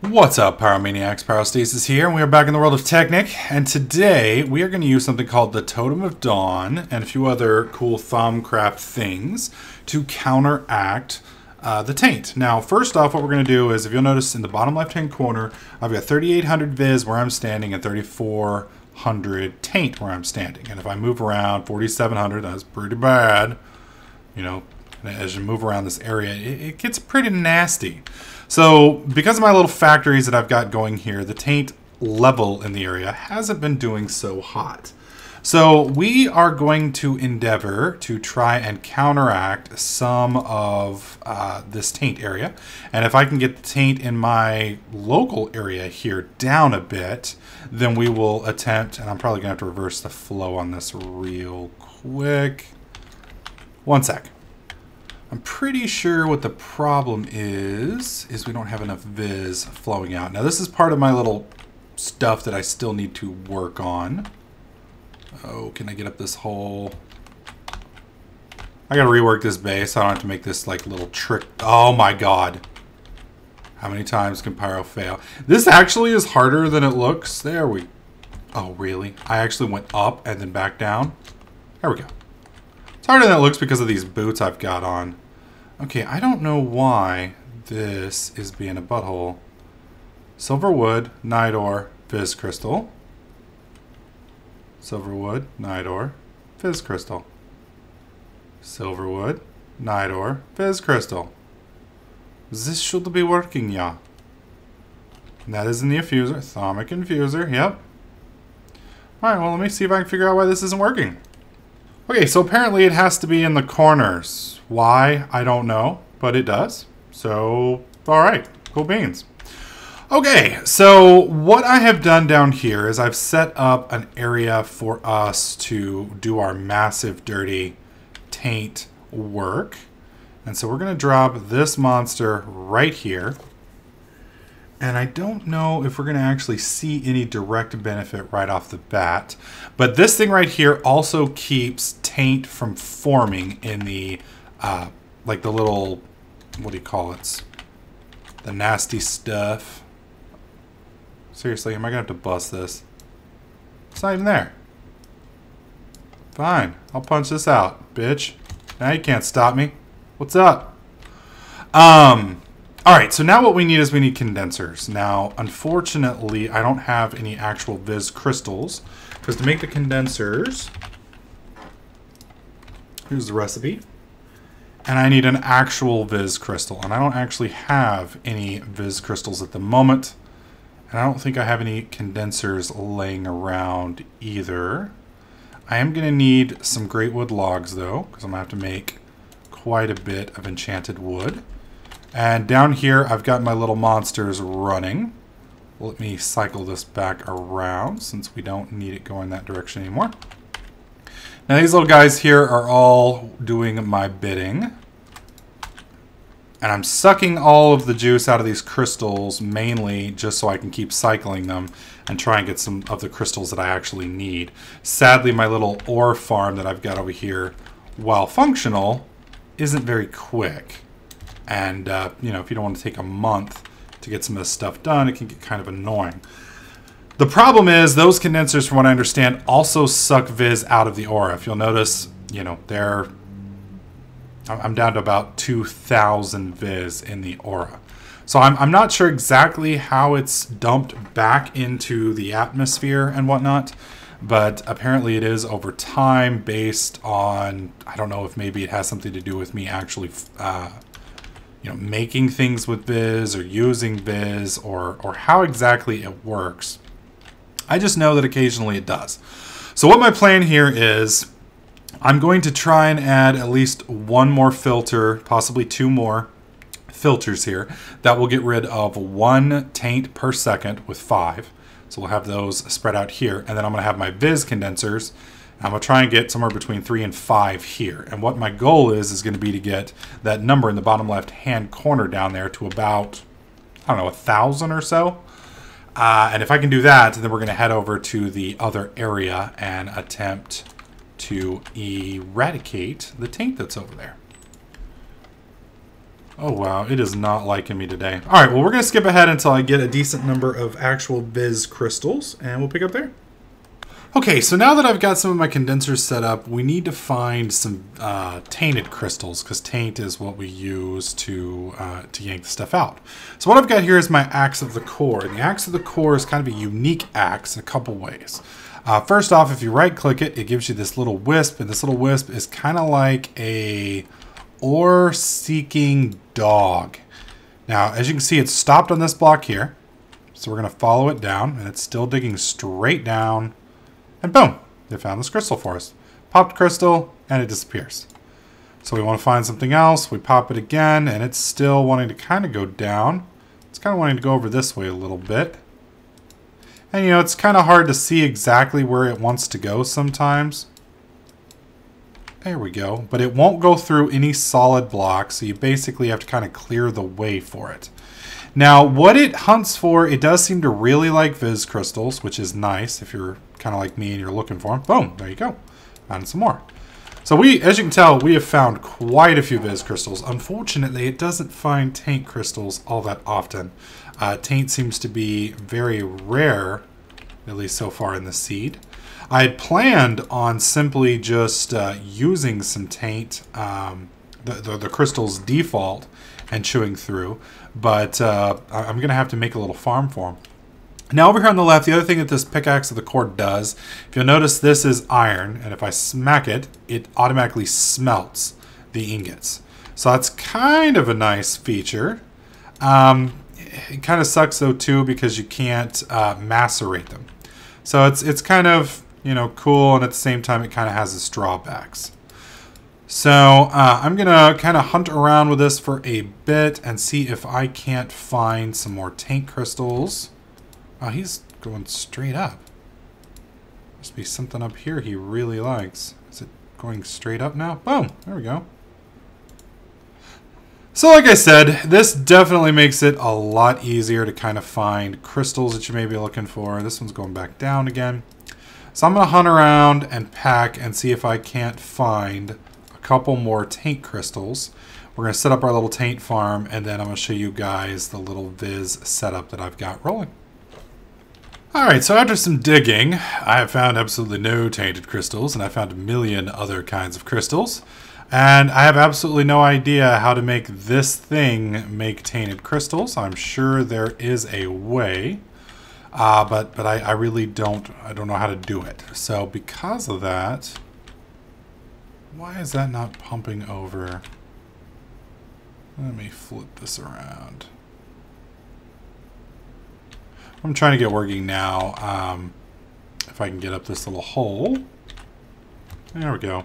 What's up, Pyromaniacs? Pyrostasis here, and we are back in the world of Technic, and today we are going to use something called the Totem of Dawn and a few other cool Thaumcraft things to counteract the taint. Now, first off, what we're going to do is, if you'll notice in the bottom left-hand corner, I've got 3800 Vis where I'm standing and 3400 Taint where I'm standing. And if I move around 4700, that's pretty bad. You know, as you move around this area, it gets pretty nasty. So, because of my little factories that I've got going here, the taint level in the area hasn't been doing so hot. So, we are going to endeavor to try and counteract some of this taint area. And if I can get the taint in my local area here down a bit, then we will attempt, and I'm probably going to have to reverse the flow on this real quick. One sec. I'm pretty sure what the problem is we don't have enough Vis flowing out. Now this is part of my little stuff that I still need to work on. Oh, can I get up this hole? I gotta rework this base. I don't have to make this like little trick. Oh my god. How many times can Pyro fail? This actually is harder than it looks. There we... Oh, really? I actually went up and then back down. There we go. It's harder than it looks because of these boots I've got on. Okay, I don't know why this is being a butthole. Silverwood, Nidor, Vis Crystal. Silverwood, Nidor, Vis Crystal. Silverwood, Nidor, Vis Crystal. This should be working, yeah. And that is in the infuser. Thaumic infuser, yep. Alright, well let me see if I can figure out why this isn't working. Okay, so apparently it has to be in the corners. Why? I don't know, but it does. So, alright, cool beans. Okay, so what I have done down here is I've set up an area for us to do our massive dirty taint work. And so we're going to drop this monster right here. And I don't know if we're going to actually see any direct benefit right off the bat. But this thing right here also keeps taint from forming in the, like the little, what do you call it? The nasty stuff. Seriously, am I going to have to bust this? It's not even there. Fine, I'll punch this out, bitch. Now you can't stop me. What's up? Alright, so now what we need is we need condensers. Now, unfortunately, I don't have any actual Vis crystals, because to make the condensers, here's the recipe, and I need an actual Vis crystal, and I don't actually have any Vis crystals at the moment, and I don't think I have any condensers laying around either. I am going to need some great wood logs, though, because I'm going to have to make quite a bit of enchanted wood. And down here, I've got my little monsters running. Let me cycle this back around since we don't need it going that direction anymore. Now these little guys here are all doing my bidding. And I'm sucking all of the juice out of these crystals mainly just so I can keep cycling them and try and get some of the crystals that I actually need. Sadly, my little ore farm that I've got over here, while functional, isn't very quick. And, you know, if you don't want to take a month to get some of this stuff done, it can get kind of annoying. The problem is those condensers, from what I understand, also suck Vis out of the aura. If you'll notice, you know, I'm down to about 2,000 Vis in the aura. So I'm not sure exactly how it's dumped back into the atmosphere and whatnot, but apparently it is over time based on, I don't know if maybe it has something to do with me actually you know, making things with Vis or using Vis or how exactly it works. I just know that occasionally it does. So what my plan here is, I'm going to try and add at least one more filter, possibly two more filters here, that will get rid of one taint per second with 5. So we'll have those spread out here. And then I'm going to have my Vis condensers. I'm going to try and get somewhere between 3 and 5 here. And what my goal is going to be to get that number in the bottom left-hand corner down there to about, I don't know, 1,000 or so. And if I can do that, then we're going to head over to the other area and attempt to eradicate the taint that's over there. Oh, wow. It is not liking me today. All right, well, we're going to skip ahead until I get a decent number of actual Vis crystals, and we'll pick up there. Okay, so now that I've got some of my condensers set up, we need to find some tainted crystals, because taint is what we use to yank the stuff out. So what I've got here is my Axe of the Core, and the Axe of the Core is kind of a unique axe in a couple ways. First off, if you right-click it, it gives you this little wisp, and this little wisp is kind of like a ore-seeking dog. Now, as you can see, it's stopped on this block here. So we're going to follow it down, and it's still digging straight down. And boom, they found this crystal for us. Popped crystal, and it disappears. So we want to find something else. We pop it again, and it's still wanting to kind of go down. It's kind of wanting to go over this way a little bit. And, you know, it's kind of hard to see exactly where it wants to go sometimes. There we go. But it won't go through any solid blocks, so you basically have to kind of clear the way for it. Now, what it hunts for, it does seem to really like Vis crystals, which is nice if you're kind of like me and you're looking for them. Boom, there you go. Found some more. So we, as you can tell, we have found quite a few Vis crystals. Unfortunately, it doesn't find taint crystals all that often. Taint seems to be very rare, at least so far in the seed. I had planned on simply just using some taint, the crystal's default, and chewing through, but I'm going to have to make a little farm for them. Now over here on the left, the other thing that this pickaxe of the core does, if you'll notice, this is iron, and if I smack it, it automatically smelts the ingots. So that's kind of a nice feature. It kind of sucks though too because you can't macerate them. So it's kind of, you know, cool, and at the same time it kind of has its drawbacks. So I'm gonna kind of hunt around with this for a bit and see if I can't find some more taint crystals. Oh, he's going straight up. Must be something up here he really likes. Is it going straight up now? Boom, there we go. So like I said, this definitely makes it a lot easier to kind of find crystals that you may be looking for. This one's going back down again. So I'm going to hunt around and pack and see if I can't find a couple more taint crystals. We're going to set up our little taint farm, and then I'm going to show you guys the little Vis setup that I've got rolling. Alright, so after some digging, I have found absolutely no tainted crystals, and I found a million other kinds of crystals. And I have absolutely no idea how to make this thing make tainted crystals. I'm sure there is a way, but I really don't know how to do it. So because of that, why is that not pumping over? Let me flip this around. I'm trying to get working now. If I can get up this little hole. There we go.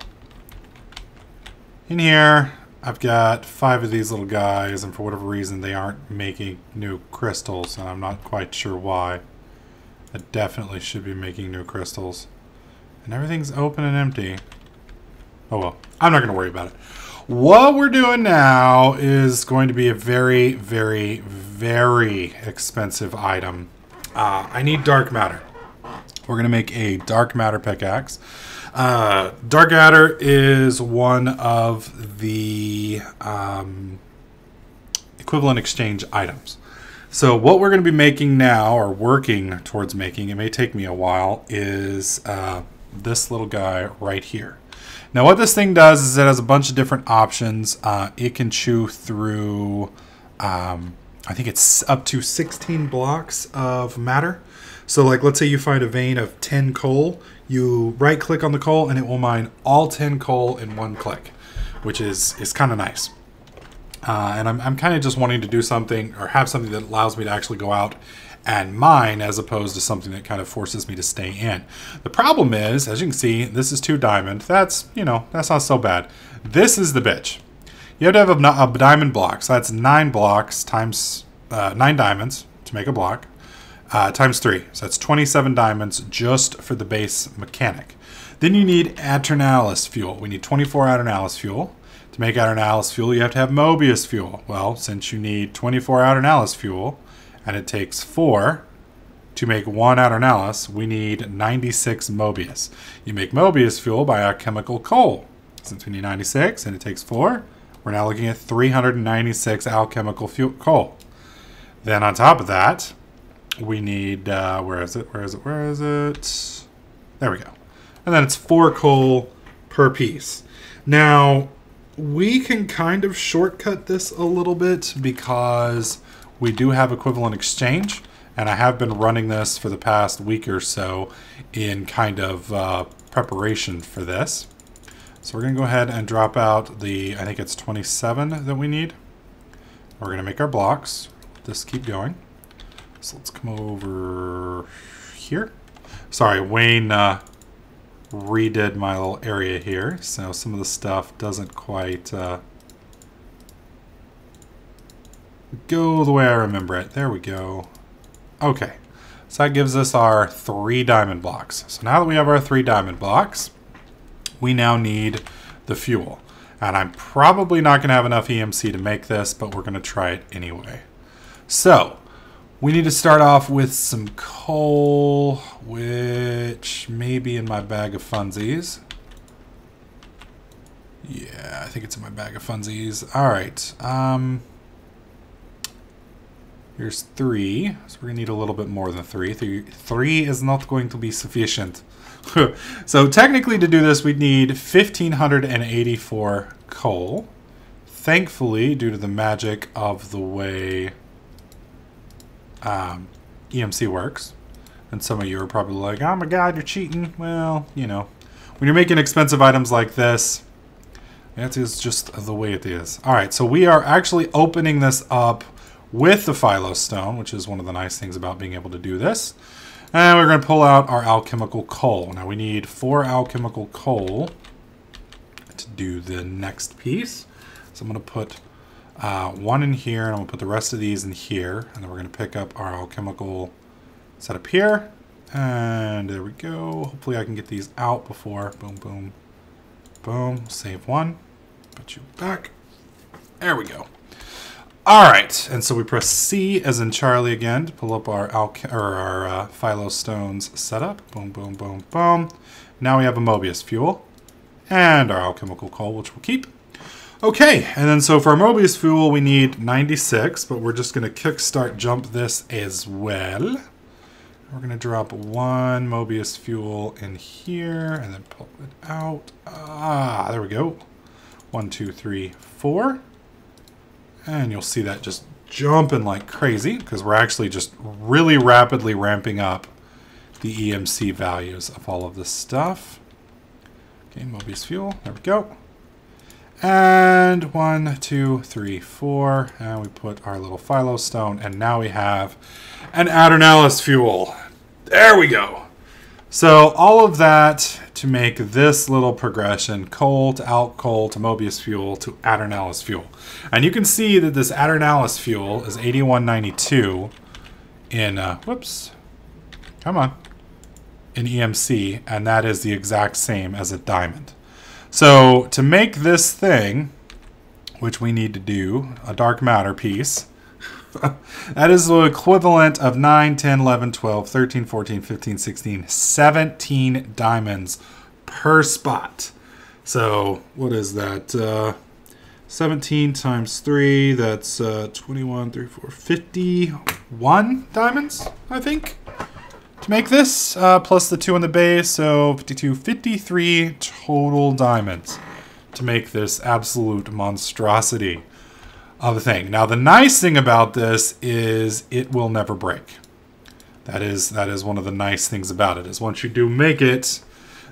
In here, I've got 5 of these little guys, and for whatever reason, they aren't making new crystals, and I'm not quite sure why. I definitely should be making new crystals. And everything's open and empty. Oh well, I'm not going to worry about it. What we're doing now is going to be a very, very, very expensive item. I need dark matter. We're going to make a dark matter pickaxe. Dark matter is one of the equivalent exchange items. So what we're going to be making now, or working towards making, it may take me a while, is this little guy right here. Now what this thing does is it has a bunch of different options. It can chew through, I think it's up to 16 blocks of matter. So like, let's say you find a vein of 10 coal, you right click on the coal and it will mine all 10 coal in one click, which is kind of nice. And I'm kind of just wanting to do something, or have something that allows me to actually go out and mine, as opposed to something that kind of forces me to stay in. The problem is, as you can see, this is 2 diamond. That's, you know, that's not so bad. This is the bitch. You have to have a diamond block. So that's 9 blocks times 9 diamonds to make a block. Times 3. So that's 27 diamonds just for the base mechanic. Then you need Aternalis fuel. We need 24 Aternalis fuel. To make Aternalis fuel, you have to have Mobius fuel. Well, since you need 24 Aternalis fuel, and it takes 4 to make 1 Aternalis, we need 96 Mobius. You make Mobius fuel by alchemical coal. Since we need 96 and it takes 4, We're now looking at 396 alchemical fuel coal. Then on top of that, we need, where is it? There we go. And then it's 4 coal per piece. Now, we can kind of shortcut this a little bit because we do have equivalent exchange, and I have been running this for the past week or so in kind of preparation for this. So we're going to go ahead and drop out the, I think it's 27 that we need. We're going to make our blocks. Let this keep going. So let's come over here. Sorry, Wayne redid my little area here, so some of the stuff doesn't quite go the way I remember it. There we go. Okay, so that gives us our 3 diamond blocks. So now that we have our 3 diamond blocks, we now need the fuel. And I'm probably not going to have enough EMC to make this, but we're going to try it anyway. So we need to start off with some coal, which may be in my bag of funsies. Yeah, I think it's in my bag of funsies. All right. Here's 3. So we're going to need a little bit more than 3. 3 is not going to be sufficient. So technically to do this, we'd need 1,584 coal. Thankfully, due to the magic of the way EMC works, and some of you are probably like, oh my god, you're cheating. Well, you know, when you're making expensive items like this, that is just the way it is. All right, so we are actually opening this up with the phyllo stone, which is one of the nice things about being able to do this. And we're going to pull out our alchemical coal. Now we need 4 alchemical coal to do the next piece. So I'm going to put 1 in here, and I'm going to put the rest of these in here. And then we're going to pick up our alchemical setup here. And there we go. Hopefully I can get these out before. Boom, boom, boom. Save 1. Put you back. There we go. All right, and so we press C as in Charlie again to pull up our phyllo stones setup. Boom, boom, boom, boom. Now we have a Mobius fuel and our alchemical coal, which we'll keep. Okay, and then so for our Mobius fuel, we need 96, but we're just going to kickstart jump this as well. We're going to drop 1 Mobius fuel in here and then pull it out. Ah, there we go. 1, 2, 3, 4. And you'll see that just jumping like crazy because we're actually just really rapidly ramping up the EMC values of all of this stuff. Okay, Mobius fuel. There we go. And 1, 2, 3, 4. And we put our little phyllo stone. And now we have an Aeternalis fuel. There we go. So all of that to make this little progression, coal to alk coal to Mobius fuel to Aeternalis fuel. And you can see that this Aeternalis fuel is 8192 in, whoops, come on, in EMC, and that is the exact same as a diamond. So to make this thing, which we need to do, a dark matter piece, that is the equivalent of 9, 10, 11, 12, 13, 14, 15, 16, 17 diamonds per spot. So what is that? 17 times 3, that's 21, 3, 4, 51 diamonds, I think, to make this, plus the 2 on the base, so 52, 53 total diamonds to make this absolute monstrosity of a thing. Now the nice thing about this is it will never break. That is one of the nice things about it, is once you do make it,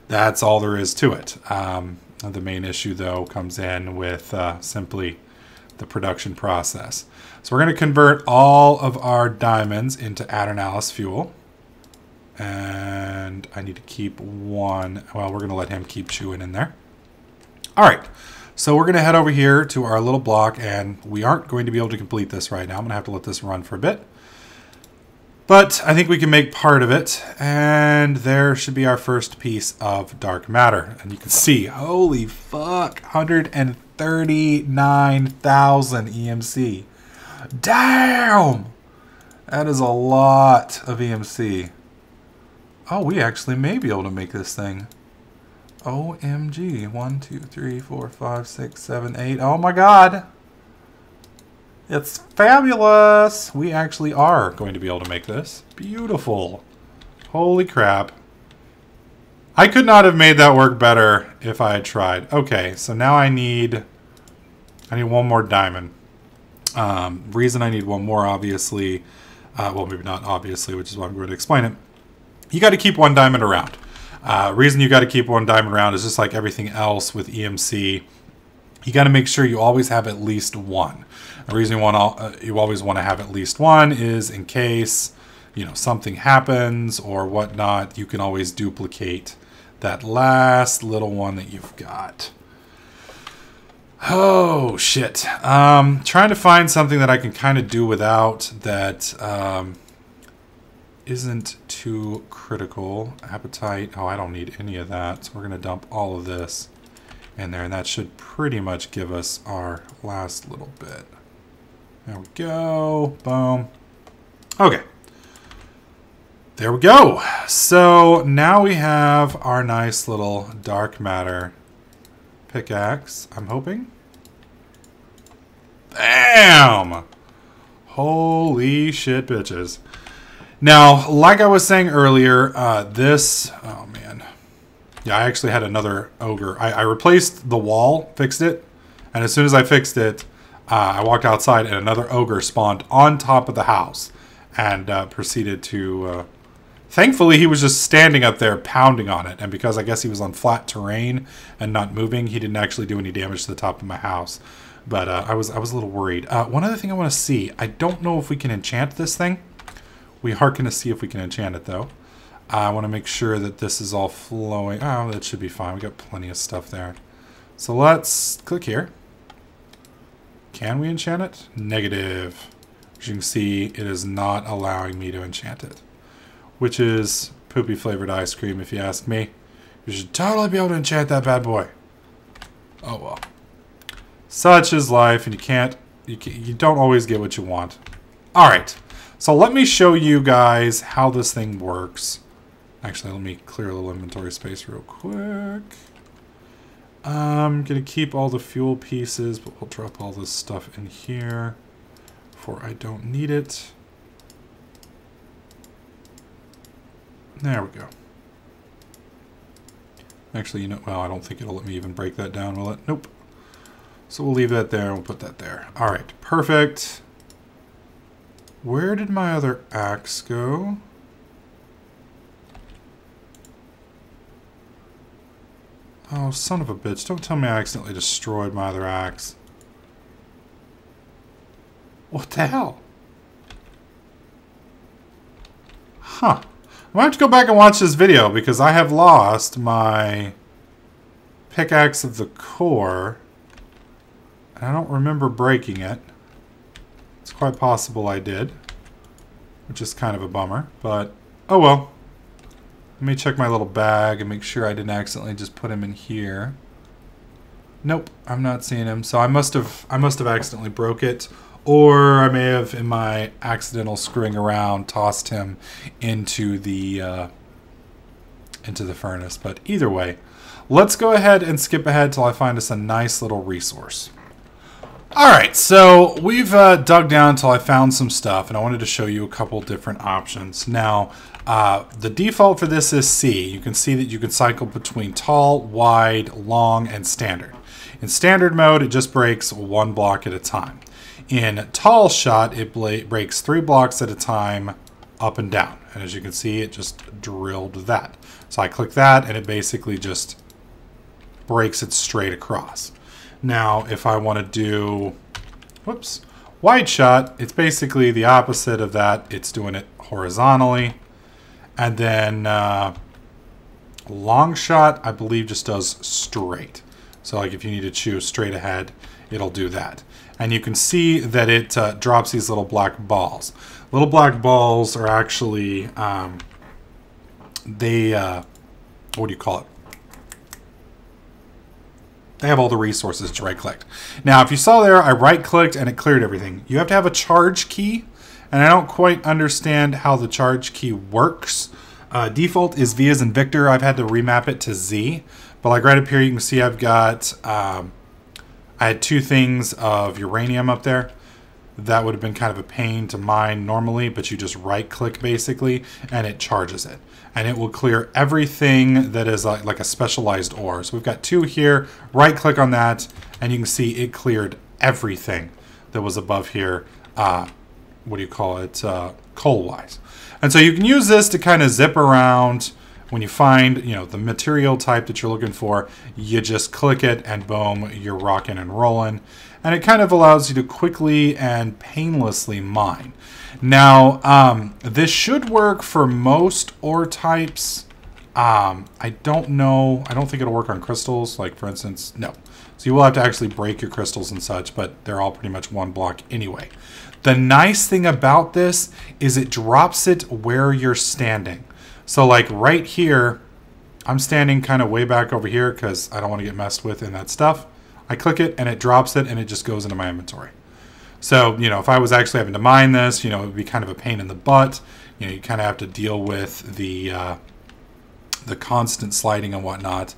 that's all there is to it. The main issue though comes in with simply the production process. So we're going to convert all of our diamonds into Aeternalis fuel. And I need to keep 1. Well, we're going to let him keep chewing in there. All right. So we're going to head over here to our little block, and we aren't going to be able to complete this right now. I'm going to have to let this run for a bit. But I think we can make part of it, and there should be our first piece of dark matter. And you can see, holy fuck, 139,000 EMC. Damn! That is a lot of EMC. Oh, we actually may be able to make this thing. OMG. 1, 2, 3, 4, 5, 6, 7, 8. Oh my god. It's fabulous. We actually are going to be able to make this. Beautiful. Holy crap. I could not have made that work better if I had tried. Okay, so now I need one more diamond. Reason I need one more, obviously, well, maybe not obviously, which is why I'm going to explain it. You got to keep one diamond around. Reason you got to keep one diamond around is just like everything else with EMC. You got to make sure you always have at least one. The reason you always want to have at least one is in case, you know, something happens or whatnot, you can always duplicate that last little one that you've got. Oh, shit. Trying to find something that I can kind of do without that isn't too critical. Appetite. Oh, I don't need any of that. So we're going to dump all of this in there. And that should pretty much give us our last little bit. There we go. Boom. Okay. There we go. So now we have our nice little dark matter pickaxe, I'm hoping. Bam! Holy shit, bitches. Now, like I was saying earlier, oh man. Yeah, I actually had another ogre. I replaced the wall, fixed it, and as soon as I fixed it, I walked outside and another ogre spawned on top of the house and proceeded to... Thankfully, he was just standing up there pounding on it, and because I guess he was on flat terrain and not moving, he didn't actually do any damage to the top of my house. But I was a little worried. One other thing I want to see, I don't know if we can enchant this thing. We are going to see if we can enchant it, though. I want to make sure that this is all flowing. Oh, that should be fine. We got plenty of stuff there. So let's click here. Can we enchant it? Negative. As you can see, it is not allowing me to enchant it. Which is poopy flavored ice cream, if you ask me. You should totally be able to enchant that bad boy. Oh well. Such is life, and you don't always get what you want. Alright, so let me show you guys how this thing works. Actually, let me clear a little inventory space real quick. I'm going to keep all the fuel pieces, but we'll drop all this stuff in here before I don't need it. There we go. Actually, you know, well, I don't think it'll let me even break that down, will it? Nope. So we'll leave that there and we'll put that there. All right, perfect. Where did my other axe go? Oh, son of a bitch. Don't tell me I accidentally destroyed my other axe. What the hell? Huh. I might have to go back and watch this video because I have lost my pickaxe of the core. And I don't remember breaking it. It's quite possible I did, which is kind of a bummer, but oh well. Let me check my little bag and make sure I didn't accidentally just put him in here. Nope, I'm not seeing him. So I must have accidentally broke it. Or I may have, in my accidental screwing around, tossed him into the furnace. But either way, let's go ahead and skip ahead till I find us a nice little resource. Alright, so we've dug down until I found some stuff, and I wanted to show you a couple different options. Now, the default for this is C. You can see that you can cycle between tall, wide, long, and standard. In standard mode, it just breaks one block at a time. In tall shot, it breaks 3 blocks at a time up and down. And as you can see, it just drilled that. So I click that and it basically just breaks it straight across. Now, if I want to do, whoops, wide shot, it's basically the opposite of that. It's doing it horizontally. And then long shot, I believe, just does straight. So like if you need to choose straight ahead, it'll do that. And you can see that it drops these little black balls. Little black balls are actually, what do you call it? They have all the resources to right-click. Now, if you saw there, I right-clicked and it cleared everything. You have to have a charge key, and I don't quite understand how the charge key works. Default is V as in Victor. I've had to remap it to Z, But like right up here, you can see I've got, I had 2 things of uranium up there. That would have been kind of a pain to mine normally, but you just right click basically and it charges it. And it will clear everything that is like a specialized ore. So we've got 2 here, right click on that, and you can see it cleared everything that was above here, what do you call it, coal-wise. And so you can use this to kind of zip around. When you find, you know, the material type that you're looking for, you just click it and boom, you're rocking and rolling. And it kind of allows you to quickly and painlessly mine. Now, this should work for most ore types. I don't know. I don't think it'll work on crystals, like for instance, no. So you will have to actually break your crystals and such, but they're all pretty much one block anyway. The nice thing about this is it drops it where you're standing. So like right here, I'm standing kind of way back over here because I don't want to get messed with in that stuff. I click it and it drops it and it just goes into my inventory. So, you know, if I was actually having to mine this, you know, it would be kind of a pain in the butt. You know, you kind of have to deal with the constant sliding and whatnot.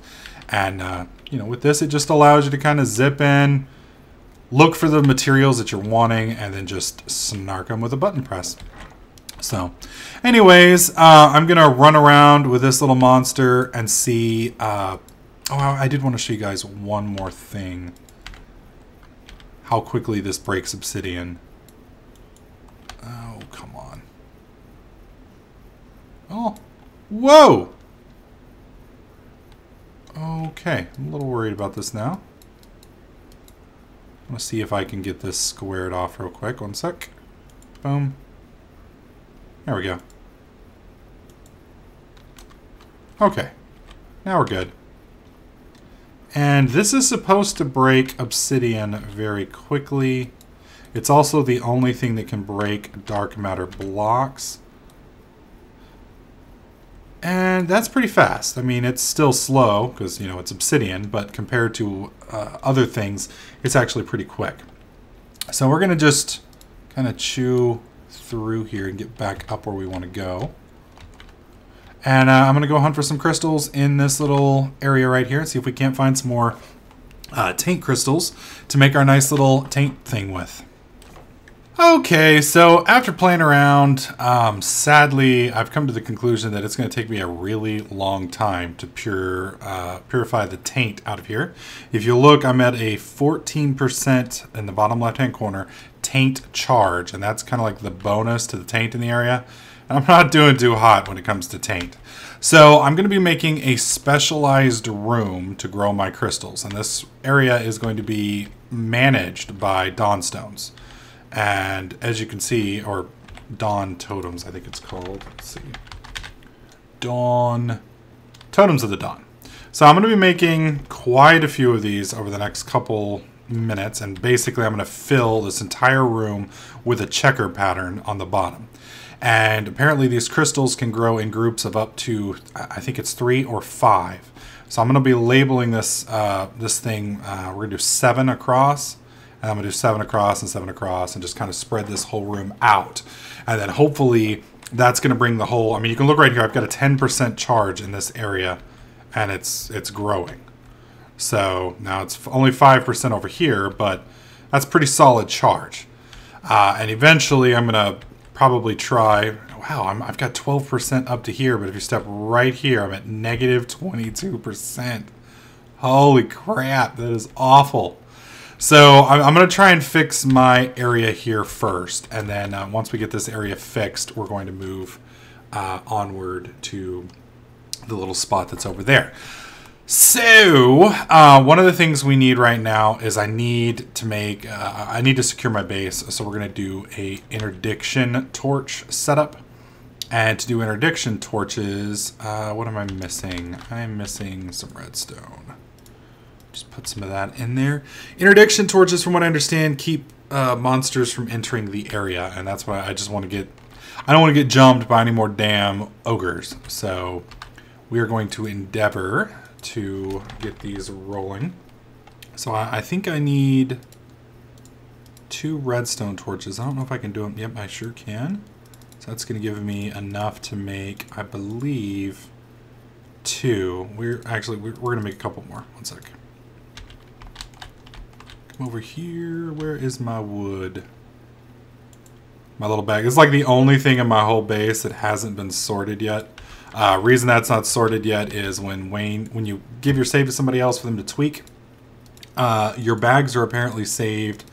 And, you know, with this, it just allows you to kind of zip in, look for the materials that you're wanting, and then just snark them with a button press. So, anyways, I'm going to run around with this little monster and see... oh, I did want to show you guys one more thing. How quickly this breaks obsidian. Oh, come on. Oh, whoa! Okay, I'm a little worried about this now. I'm going to see if I can get this squared off real quick. One sec. Boom. There we go. Okay. Now we're good. And this is supposed to break obsidian very quickly. It's also the only thing that can break dark matter blocks. And that's pretty fast. I mean, it's still slow because, you know, it's obsidian, but compared to other things, it's actually pretty quick. So we're going to just kind of chew through here and get back up where we want to go. And I'm going to go hunt for some crystals in this little area right here and see if we can't find some more taint crystals to make our nice little taint thing with. Okay, so after playing around, sadly, I've come to the conclusion that it's going to take me a really long time to purify the taint out of here. If you look, I'm at a 14% in the bottom left-hand corner taint charge, and that's kind of like the bonus to the taint in the area. And I'm not doing too hot when it comes to taint. So I'm going to be making a specialized room to grow my crystals, and this area is going to be managed by dawnstones. And as you can see, or dawn totems, I think it's called. Let's see. Dawn totems of the dawn. So I'm going to be making quite a few of these over the next couple minutes. And basically I'm going to fill this entire room with a checker pattern on the bottom. And apparently these crystals can grow in groups of up to, I think it's 3 or 5. So I'm going to be labeling this, this thing, we're going to do 7 across. And I'm going to do 7 across and 7 across and just kind of spread this whole room out. And then hopefully that's going to bring the whole... I mean, you can look right here. I've got a 10% charge in this area, and it's growing. So now it's only 5% over here, but that's pretty solid charge. And eventually I'm going to probably try... Wow, I've got 12% up to here, but if you step right here, I'm at negative 22%. Holy crap, that is awful. So I'm going to try and fix my area here first, and then once we get this area fixed, we're going to move onward to the little spot that's over there. So one of the things we need right now is I need to secure my base. So we're going to do a interdiction torch setup, and to do interdiction torches, what am I missing? I'm missing some redstone. Just put some of that in there. Interdiction torches, from what I understand, keep monsters from entering the area, and that's why I just want to get... I don't want to get jumped by any more damn ogres. So we are going to endeavor to get these rolling. So I think I need 2 redstone torches. I don't know if I can do them. Yep, I sure can. So that's going to give me enough to make, I believe, 2. We're going to make a couple more. One sec. Come over here. Where is my wood? My little bag. It's like the only thing in my whole base that hasn't been sorted yet. Reason that's not sorted yet is when you give your save to somebody else for them to tweak, your bags are apparently saved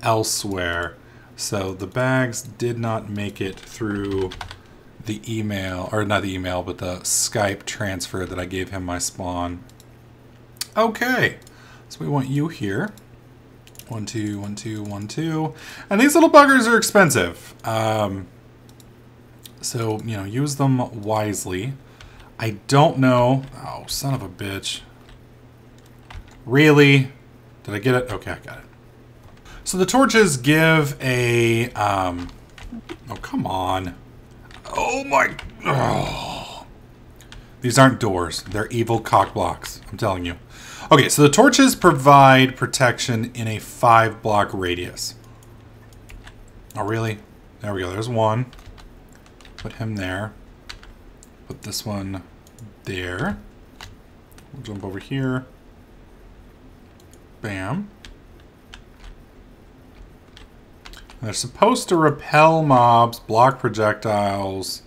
elsewhere. So the bags did not make it through the email, or not the email, but the Skype transfer that I gave him my spawn. Okay, so we want you here. 1, 2, 1, 2, 1, 2. And these little buggers are expensive. So, you know, use them wisely. I don't know. Oh, son of a bitch. Really? Did I get it? Okay, I got it. So the torches give a... oh, come on. Oh, my... Oh. These aren't doors. They're evil cock blocks. I'm telling you. Okay, so the torches provide protection in a 5-block radius. Oh, really? There we go. There's one. Put him there. Put this one there. We'll jump over here. Bam. And they're supposed to repel mobs, block projectiles,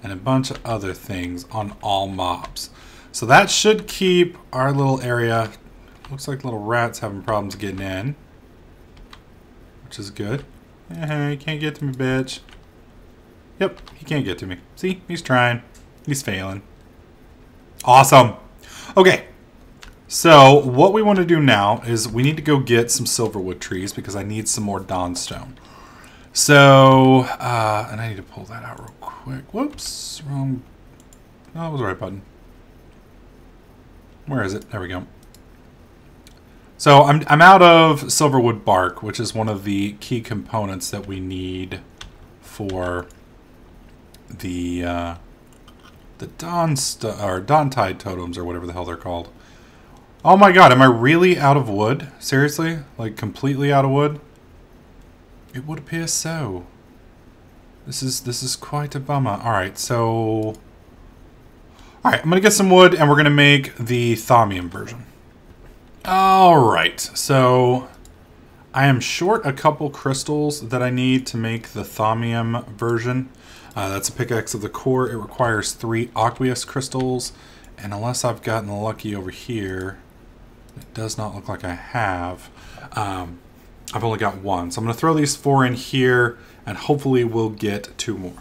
and a bunch of other things on all mobs. So that should keep our little area. Looks like little rats having problems getting in, which is good. Hey, you can't get to me, bitch. Yep, he can't get to me. See, he's trying. He's failing. Awesome. Okay, so what we want to do now is we need to go get some silverwood trees because I need some more dawnstone. So, and I need to pull that out real quick. Whoops, wrong. No, it was the right button. Where is it? There we go. So I'm out of silverwood bark, which is one of the key components that we need for the Dawntide totems or whatever the hell they're called. Oh my god, am I really out of wood? Seriously? Like completely out of wood? It would appear so. This is quite a bummer. Alright, so... Alright, I'm going to get some wood and we're going to make the Thaumium version. Alright, so I am short a couple crystals that I need to make the Thaumium version. That's a pickaxe of the core. It requires 3 aqueous crystals, and unless I've gotten lucky over here, it does not look like I have. I've only got 1, so I'm going to throw these 4 in here, and hopefully we'll get 2 more.